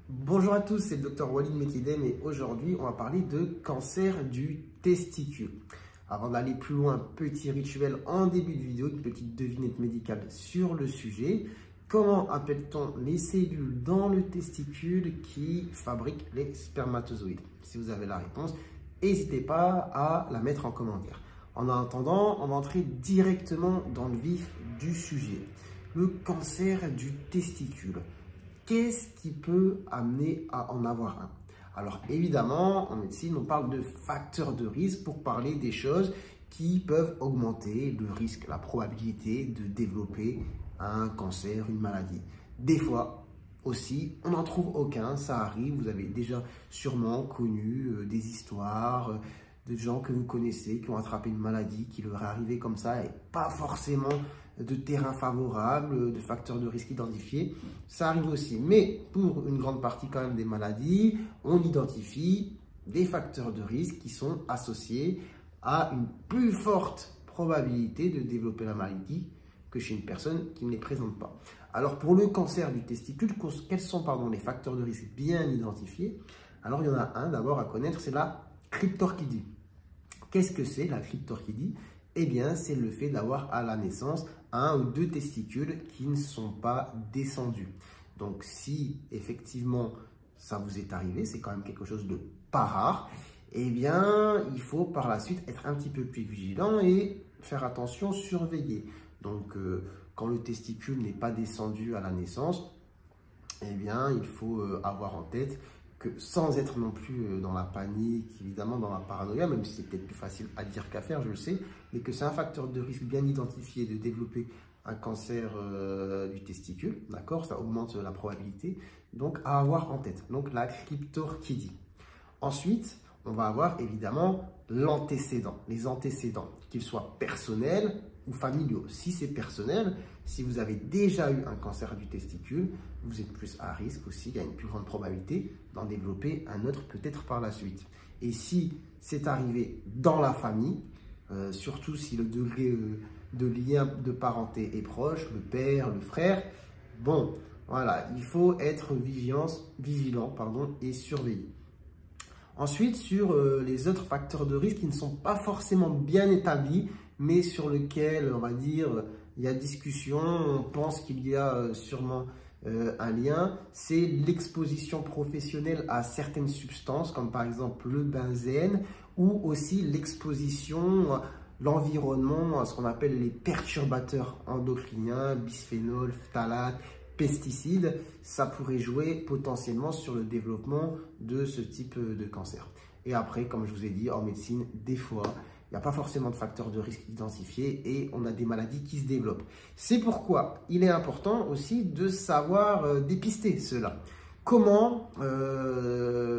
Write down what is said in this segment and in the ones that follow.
Bonjour à tous, c'est le Dr Walid Mekidem et aujourd'hui on va parler de cancer du testicule. Avant d'aller plus loin, petit rituel en début de vidéo, une petite devinette médicale sur le sujet. Comment appelle-t-on les cellules dans le testicule qui fabriquent les spermatozoïdes? Si vous avez la réponse, n'hésitez pas à la mettre en commentaire. En attendant, on va entrer directement dans le vif du sujet. Le cancer du testicule. Qu'est-ce qui peut amener à en avoir un? Alors évidemment, en médecine, on parle de facteurs de risque pour parler des choses qui peuvent augmenter le risque, la probabilité de développer un cancer, une maladie. Des fois aussi, on n'en trouve aucun, ça arrive. Vous avez déjà sûrement connu des histoires de gens que vous connaissez qui ont attrapé une maladie, qui leur est arrivée comme ça et pas forcément de terrain favorable, de facteurs de risque identifiés. Ça arrive aussi, mais pour une grande partie quand même des maladies, on identifie des facteurs de risque qui sont associés à une plus forte probabilité de développer la maladie que chez une personne qui ne les présente pas. Alors pour le cancer du testicule, quels sont les facteurs de risque bien identifiés? Alors il y en a un d'abord à connaître, c'est la cryptorchidie. Qu'est-ce que c'est la cryptorchidie? Eh bien, c'est le fait d'avoir à la naissance un ou deux testicules qui ne sont pas descendus. Donc, si effectivement ça vous est arrivé, c'est quand même quelque chose de pas rare, eh bien, il faut par la suite être un petit peu plus vigilant et faire attention, surveiller. Donc, quand le testicule n'est pas descendu à la naissance, eh bien, il faut avoir en tête que sans être non plus dans la panique, évidemment dans la paranoïa, même si c'est peut-être plus facile à dire qu'à faire, je le sais, mais que c'est un facteur de risque bien identifié de développer un cancer du testicule, d'accord? Ça augmente la probabilité, donc à avoir en tête. Donc la cryptorchidie. Ensuite, on va avoir évidemment l'antécédent, les antécédents, qu'ils soient personnels ou familiaux. Si c'est personnel, si vous avez déjà eu un cancer du testicule, vous êtes plus à risque aussi, il y a une plus grande probabilité d'en développer un autre peut-être par la suite. Et si c'est arrivé dans la famille, surtout si le degré de lien de parenté est proche, le père, le frère, bon, voilà, il faut être vigilant et surveiller. Ensuite, sur les autres facteurs de risque qui ne sont pas forcément bien établis, mais sur lesquels, on va dire, il y a discussion, on pense qu'il y a sûrement un lien, c'est l'exposition professionnelle à certaines substances, comme par exemple le benzène, ou aussi l'exposition, l'environnement, à ce qu'on appelle les perturbateurs endocriniens, bisphénol, phtalate, pesticides, ça pourrait jouer potentiellement sur le développement de ce type de cancer. Et après, comme je vous ai dit, en médecine, des fois, il n'y a pas forcément de facteurs de risque identifiés et on a des maladies qui se développent. C'est pourquoi il est important aussi de savoir dépister cela. Comment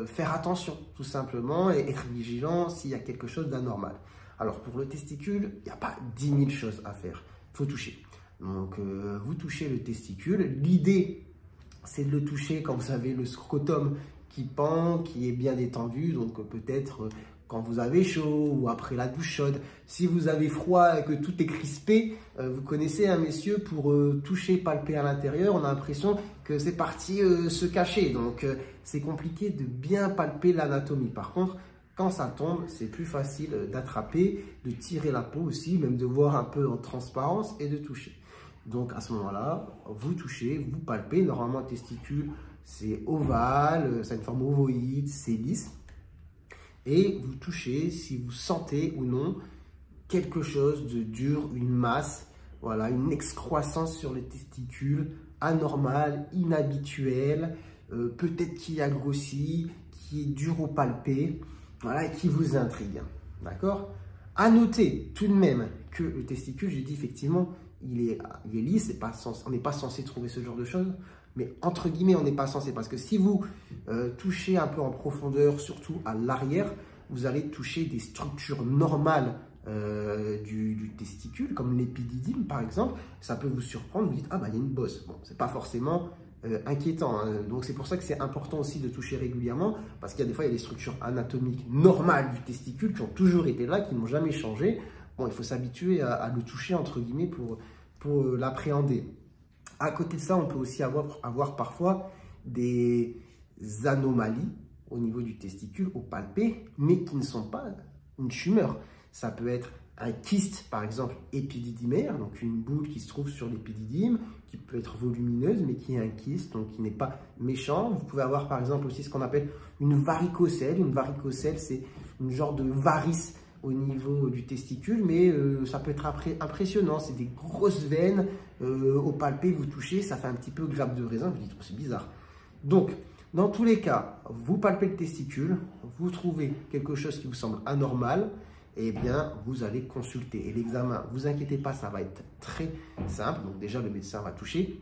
faire attention, tout simplement, et être vigilant s'il y a quelque chose d'anormal. Alors, pour le testicule, il n'y a pas 10 000 choses à faire. Il faut toucher. Donc, vous touchez le testicule. L'idée, c'est de le toucher quand vous avez le scrotum qui pend, qui est bien détendu. Donc, peut-être quand vous avez chaud ou après la douche chaude. Si vous avez froid et que tout est crispé, vous connaissez, hein, messieurs, pour toucher, palper à l'intérieur, on a l'impression que c'est parti se cacher. Donc, c'est compliqué de bien palper l'anatomie. Par contre, quand ça tombe, c'est plus facile d'attraper, de tirer la peau aussi, même de voir un peu en transparence et de toucher. Donc à ce moment-là, vous touchez, vous palpez. Normalement, le testicule, c'est ovale, ça a une forme ovoïde, c'est lisse. Et vous touchez si vous sentez ou non quelque chose de dur, une masse, voilà, une excroissance sur les testicules, anormale, inhabituelle, peut-être qui a grossi, qui est dur au palper, voilà, et qui vous intrigue. D'accord? À noter tout de même que le testicule, j'ai dit effectivement, il est lisse, on n'est pas censé trouver ce genre de choses, mais entre guillemets, on n'est pas censé, parce que si vous touchez un peu en profondeur, surtout à l'arrière, vous allez toucher des structures normales du testicule, comme l'épididyme par exemple. Ça peut vous surprendre, vous dites, ah bah il y a une bosse. Bon, c'est pas forcément inquiétant, hein. Donc c'est pour ça que c'est important aussi de toucher régulièrement, parce qu'il y a des fois, il y a des structures anatomiques normales du testicule qui ont toujours été là, qui n'ont jamais changé. Bon, il faut s'habituer à le toucher, entre guillemets, pour l'appréhender. À côté de ça, on peut aussi avoir parfois des anomalies au niveau du testicule, au palpé, mais qui ne sont pas une tumeur. Ça peut être un kyste, par exemple, épididymaire, donc une boule qui se trouve sur l'épididyme, qui peut être volumineuse, mais qui est un kyste, donc qui n'est pas méchant. Vous pouvez avoir, par exemple, aussi ce qu'on appelle une varicocèle. Une varicocèle, c'est une genre de varice au niveau du testicule, mais ça peut être impressionnant. C'est des grosses veines au palpé, vous touchez, ça fait un petit peu grappe de raisin. Vous dites, oh, c'est bizarre. Donc, dans tous les cas, vous palpez le testicule, vous trouvez quelque chose qui vous semble anormal, eh bien, vous allez consulter. Et l'examen, ne vous inquiétez pas, ça va être très simple. Donc déjà, le médecin va toucher.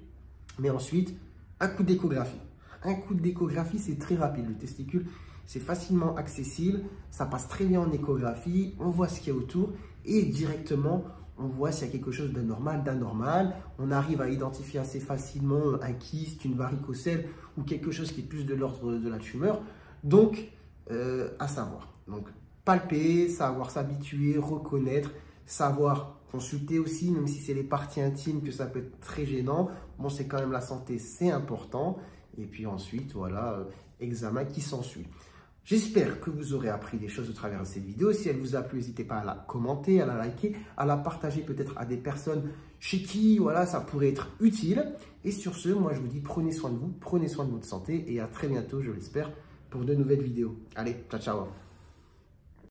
Mais ensuite, un coup d'échographie. Un coup d'échographie, c'est très rapide. Le testicule, c'est facilement accessible. Ça passe très bien en échographie. On voit ce qu'il y a autour. Et directement, on voit s'il y a quelque chose d'anormal. On arrive à identifier assez facilement un kyste, une varicocèle ou quelque chose qui est plus de l'ordre de la tumeur. Donc, à savoir. Donc, palper, savoir s'habituer, reconnaître, savoir consulter aussi, même si c'est les parties intimes que ça peut être très gênant. Bon, c'est quand même la santé, c'est important. Et puis ensuite, voilà, examen qui s'ensuit. J'espère que vous aurez appris des choses au travers de cette vidéo. Si elle vous a plu, n'hésitez pas à la commenter, à la liker, à la partager peut-être à des personnes chez qui voilà, ça pourrait être utile. Et sur ce, moi je vous dis prenez soin de vous, prenez soin de votre santé et à très bientôt, je l'espère, pour de nouvelles vidéos. Allez, ciao, ciao.